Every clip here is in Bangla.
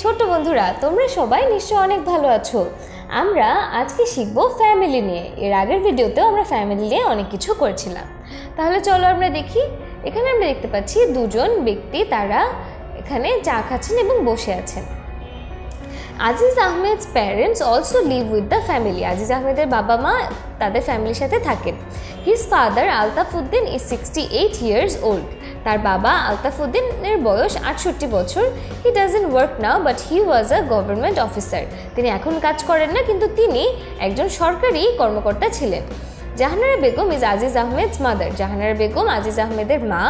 ছোট বন্ধুরা তোমরা সবাই নিশ্চয়ই অনেক ভালো আছো। আমরা আজকে শিখব ফ্যামিলি নিয়ে। এর আগের ভিডিওতেও আমরা ফ্যামিলি নিয়ে অনেক কিছু করেছিলাম। তাহলে চলো আমরা দেখি। এখানে আমরা দেখতে পাচ্ছি দুজন ব্যক্তি, তারা এখানে চা খাচ্ছেন এবং বসে আছেন। Aziz আহমেদ's parents also live with the family. Aziz আহমেদের বাবা মা তাদের ফ্যামিলির সাথে থাকেন। His father Altaf Uddin is 68 years old. তার বাবা আলতাফ উদ্দিনের বয়স 68 বছর। He doesn't work now but he was a government officer. তিনি এখন কাজ করেন না, কিন্তু তিনি একজন সরকারি কর্মকর্তা ছিলেন। Jahanara Begum is Aziz Ahmed's mother. জাহানারা বেগম আজিজ আহমেদের মা।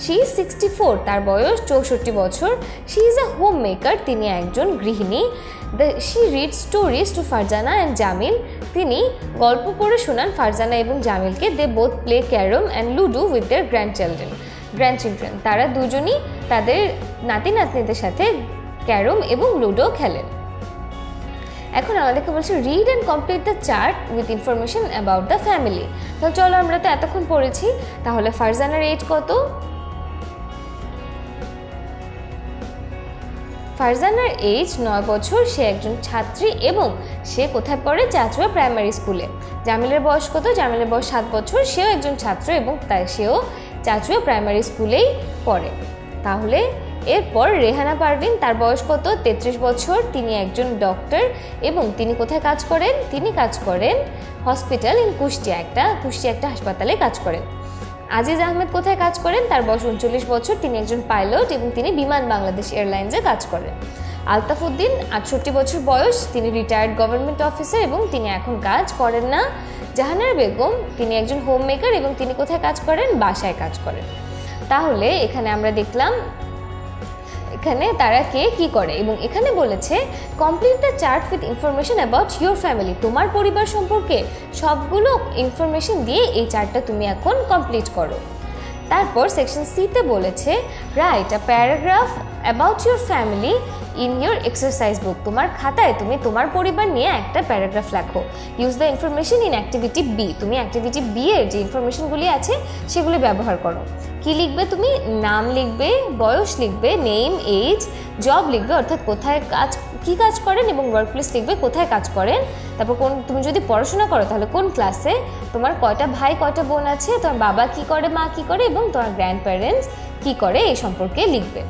She is 64. তার বয়স 64 বছর। She is a homemaker. তিনি একজন গৃহিণী। She reads stories to Farzana and Jamil. তিনি গল্প পড়ে শোনান ফারজানা এবং জামিলকে। They both play carom and ludo with their grandchildren. তারা দুজনই তাদের নাতি নাতনিদের সাথে ক্যারম এবং লুডো খেলেন। এখন আমাদেরকে বলছে read and complete the chart with information about the family. তাহলে চলো, আমরা তো এতক্ষণ পড়েছি। তাহলে ফারজানার এজ কত? ফারজানার এজ 9 বছর। সে একজন ছাত্রী এবং সে কোথায় পড়ে? চাচুয়া প্রাইমারি স্কুলে। জামিলের বয়স কত? জামিলের বয়স 7 বছর। সেও একজন ছাত্র এবং তাই সেও চাচুয়া প্রাইমারি স্কুলেই পড়ে। তাহলে এরপর রেহানা পারভিন, তার বয়স কত? 33 বছর। তিনি একজন ডক্টর এবং তিনি কোথায় কাজ করেন? তিনি কাজ করেন হসপিটাল ইন কুষ্টিয়া, একটা হাসপাতালে কাজ করেন। আজিজ আহমেদ কোথায় কাজ করেন? তার বয়স 39 বছর। তিনি একজন পাইলট এবং তিনি বিমান বাংলাদেশ এয়ারলাইন্সে কাজ করেন। আলতাফ উদ্দিন 68 বছর বয়স। তিনি রিটায়ার্ড গভর্নমেন্ট অফিসার এবং তিনি এখন কাজ করেন না। জাহানারা বেগম, তিনি একজন হোম মেকার এবং তিনি কোথায় কাজ করেন? বাসায় কাজ করেন। তাহলে এখানে আমরা দেখলাম এখানে তারা কে কি করে, এবং এখানে বলেছে complete the chart with information about your family. তোমার পরিবার সম্পর্কে সবগুলো ইনফরমেশন দিয়ে এই চার্টটা তুমি এখন কমপ্লিট করো। তারপর সেকশন সিতে বলেছে write a paragraph about your family in your exercise book. তোমার খাতায় তুমি তোমার পরিবার নিয়ে একটা প্যারাগ্রাফ লেখো। Use the information in activity B. তুমি অ্যাক্টিভিটি বি এর যে ইনফরমেশনগুলি আছে সেগুলি ব্যবহার করো। কি লিখবে তুমি? নাম লিখবে, বয়স লিখবে, নেম, এজ, জব লিখবে অর্থাৎ কোথায় কি কাজ করেন, এবং ওয়ার্ক প্লেস লিখবে কোথায় কাজ করেন। তারপর তুমি যদি পড়াশোনা করো তাহলে কোন ক্লাসে, তোমার কয়টা ভাই কয়টা বোন আছে, তোমার বাবা কি করে, মা কি করে এবং তোমার গ্র্যান্ড প্যারেন্টস কি করে, এই সম্পর্কে লিখবে।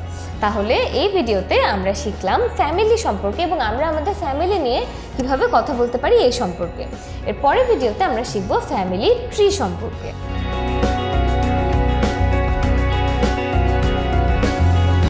তাহলে এই ভিডিওতে আমরা শিখলাম ফ্যামিলি সম্পর্কে এবং আমরা আমাদের ফ্যামিলি নিয়ে কিভাবে কথা বলতে পারি এই সম্পর্কে। এর পরের ভিডিওতে আমরা শিখব ফ্যামিলি ট্রি সম্পর্কে।